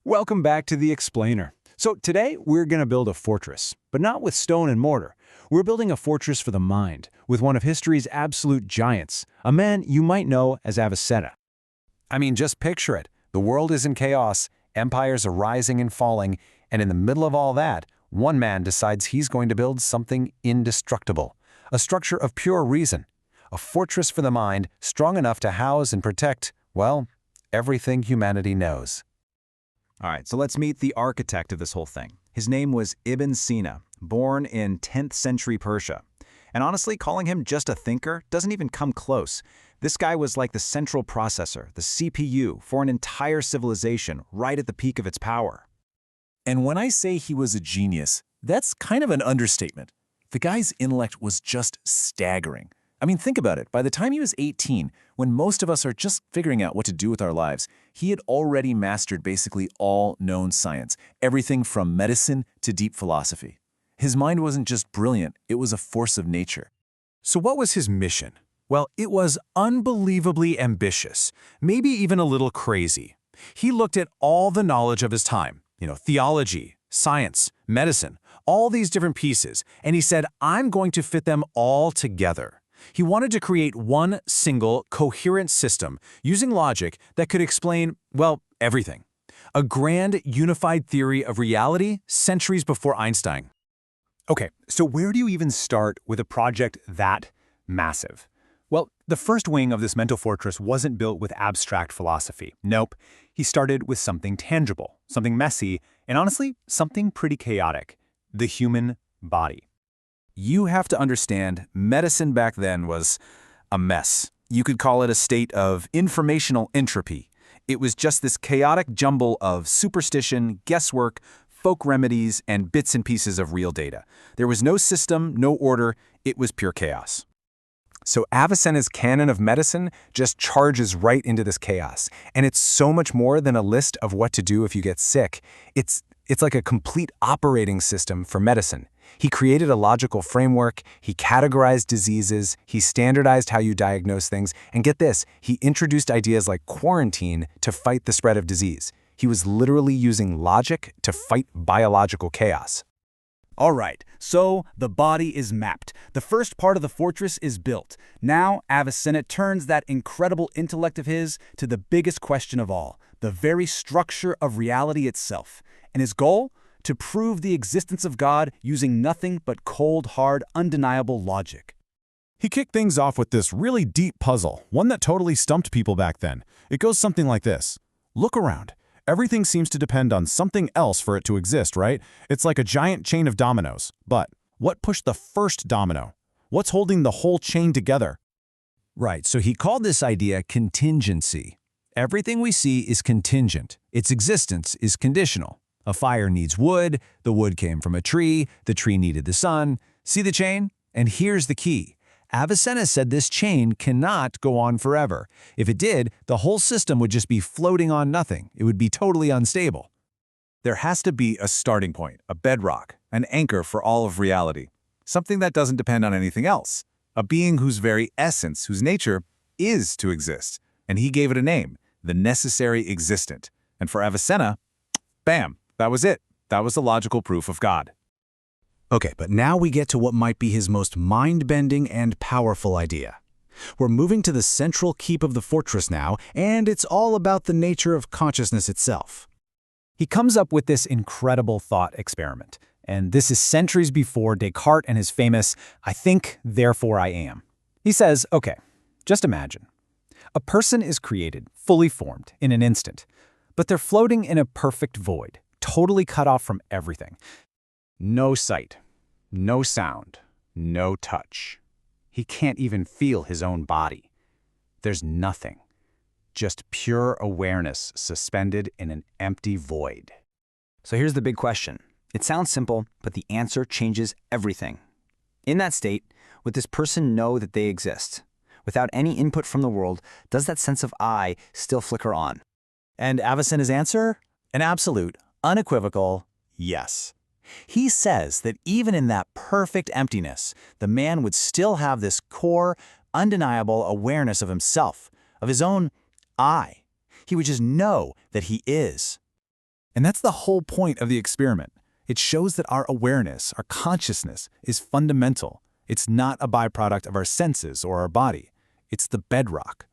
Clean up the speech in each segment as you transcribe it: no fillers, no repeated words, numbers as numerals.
Welcome back to The Explainer. So today we're going to build a fortress, but not with stone and mortar. We're building a fortress for the mind, with one of history's absolute giants, a man you might know as Avicenna. I mean, just picture it. The world is in chaos, empires are rising and falling, and in the middle of all that, one man decides he's going to build something indestructible, a structure of pure reason, a fortress for the mind strong enough to house and protect, well, everything humanity knows. All right, so let's meet the architect of this whole thing. His name was Ibn Sina, born in 10th century Persia. And honestly, calling him just a thinker doesn't even come close. This guy was like the central processor, the CPU, for an entire civilization right at the peak of its power. And when I say he was a genius, that's kind of an understatement. The guy's intellect was just staggering. I mean, think about it. By the time he was 18, when most of us are just figuring out what to do with our lives, he had already mastered basically all known science, everything from medicine to deep philosophy. His mind wasn't just brilliant, it was a force of nature. So what was his mission? Well, it was unbelievably ambitious, maybe even a little crazy. He looked at all the knowledge of his time, theology, science, medicine, all these different pieces, and he said, I'm going to fit them all together. He wanted to create one single, coherent system using logic that could explain, well, everything. A grand, unified theory of reality centuries before Einstein. Okay, so where do you even start with a project that massive? Well, the first wing of this mental fortress wasn't built with abstract philosophy. Nope, he started with something tangible, something messy, and honestly, something pretty chaotic: the human body. You have to understand, medicine back then was a mess. You could call it a state of informational entropy. It was just this chaotic jumble of superstition, guesswork, folk remedies, and bits and pieces of real data. There was no system, no order, it was pure chaos. So Avicenna's canon of medicine just charges right into this chaos. And it's so much more than a list of what to do if you get sick. It's like a complete operating system for medicine. He created a logical framework, he categorized diseases, he standardized how you diagnose things, and get this, he introduced ideas like quarantine to fight the spread of disease. He was literally using logic to fight biological chaos. All right, so the body is mapped. The first part of the fortress is built. Now, Avicenna turns that incredible intellect of his to the biggest question of all, the very structure of reality itself. And his goal? To prove the existence of God using nothing but cold, hard, undeniable logic. He kicked things off with this really deep puzzle, one that totally stumped people back then. It goes something like this. Look around. Everything seems to depend on something else for it to exist, right? It's like a giant chain of dominoes. But what pushed the first domino? What's holding the whole chain together? Right, so he called this idea contingency. Everything we see is contingent. Its existence is conditional. A fire needs wood, the wood came from a tree, the tree needed the sun. See the chain? And here's the key. Avicenna said this chain cannot go on forever. If it did, the whole system would just be floating on nothing. It would be totally unstable. There has to be a starting point, a bedrock, an anchor for all of reality. Something that doesn't depend on anything else. A being whose very essence, whose nature, is to exist. And he gave it a name, the necessary existent. And for Avicenna, bam! That was it. That was the logical proof of God. Okay, but now we get to what might be his most mind-bending and powerful idea. We're moving to the central keep of the fortress now, and it's all about the nature of consciousness itself. He comes up with this incredible thought experiment, and this is centuries before Descartes and his famous, I think, therefore I am. He says, okay, just imagine. A person is created, fully formed, in an instant, but they're floating in a perfect void, totally cut off from everything. No sight, no sound, no touch. He can't even feel his own body. There's nothing, just pure awareness suspended in an empty void. So here's the big question. It sounds simple, but the answer changes everything. In that state, would this person know that they exist? Without any input from the world, does that sense of I still flicker on? And Avicenna's answer? An absolute, unequivocal yes. He says that even in that perfect emptiness, the man would still have this core, undeniable awareness of himself, of his own I. He would just know that he is. And that's the whole point of the experiment. It shows that our awareness, our consciousness, is fundamental. It's not a byproduct of our senses or our body. It's the bedrock.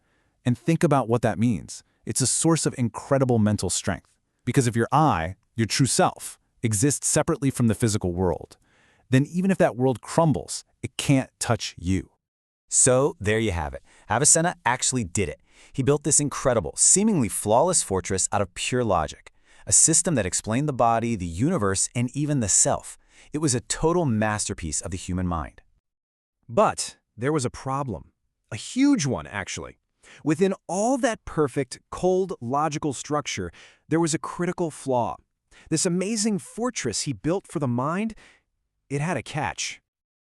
And think about what that means. It's a source of incredible mental strength. Because if your I, your true self, exists separately from the physical world, then even if that world crumbles, it can't touch you. So there you have it. Avicenna actually did it. He built this incredible, seemingly flawless fortress out of pure logic. A system that explained the body, the universe, and even the self. It was a total masterpiece of the human mind. But there was a problem. A huge one, actually. Within all that perfect, cold, logical structure, there was a critical flaw. This amazing fortress he built for the mind, it had a catch.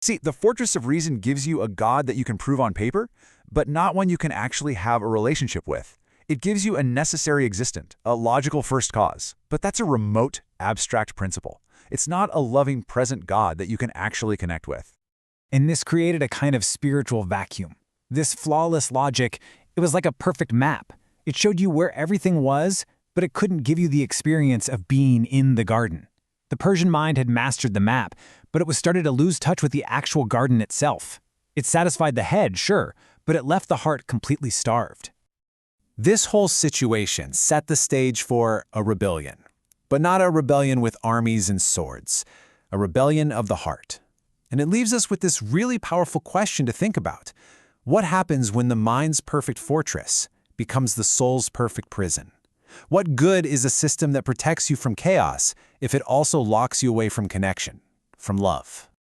See, the Fortress of Reason gives you a God that you can prove on paper, but not one you can actually have a relationship with. It gives you a necessary existent, a logical first cause, but that's a remote, abstract principle. It's not a loving present God that you can actually connect with. And this created a kind of spiritual vacuum. This flawless logic, it was like a perfect map. It showed you where everything was, but it couldn't give you the experience of being in the garden. The Persian mind had mastered the map, but it was starting to lose touch with the actual garden itself. It satisfied the head, sure, but it left the heart completely starved. This whole situation set the stage for a rebellion. But not a rebellion with armies and swords. A rebellion of the heart. And it leaves us with this really powerful question to think about. What happens when the mind's perfect fortress becomes the soul's perfect prison? What good is a system that protects you from chaos if it also locks you away from connection, from love?